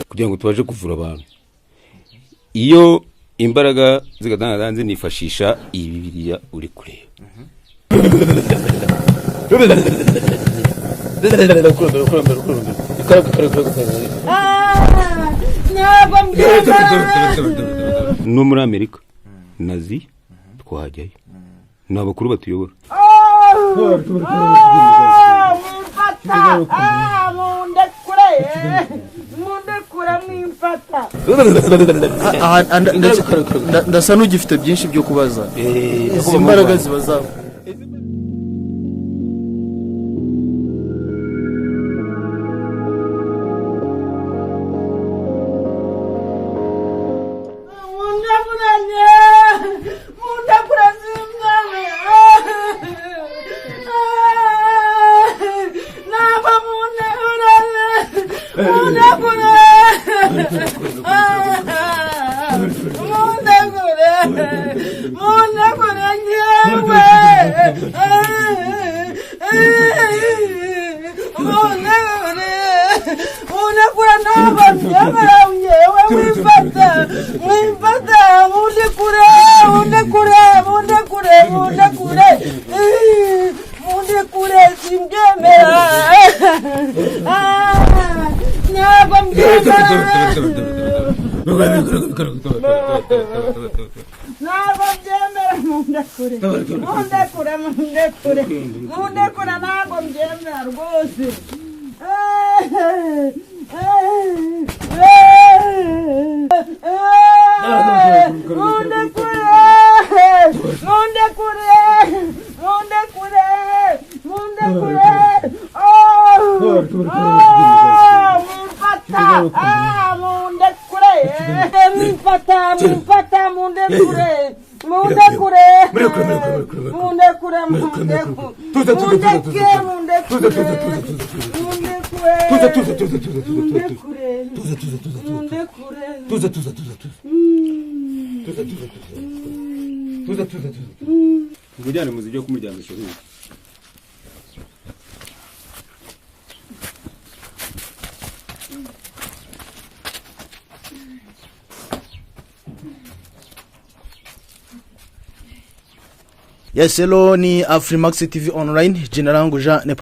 kugira ngo tubashe kuvura abantu. Iyo imbaraga zigatangaza nifashisha Bibiliya uri kureba. No muri Amerika nazi twahajyayo n'abakuru batuyobora. ndasa n'ugifite byinshi byo kubaza. Izi mbaraga zibaza ngujyane muzi byo kumuryangisha ruzi. Yes, hello, ni Afrimax TV online, General Jean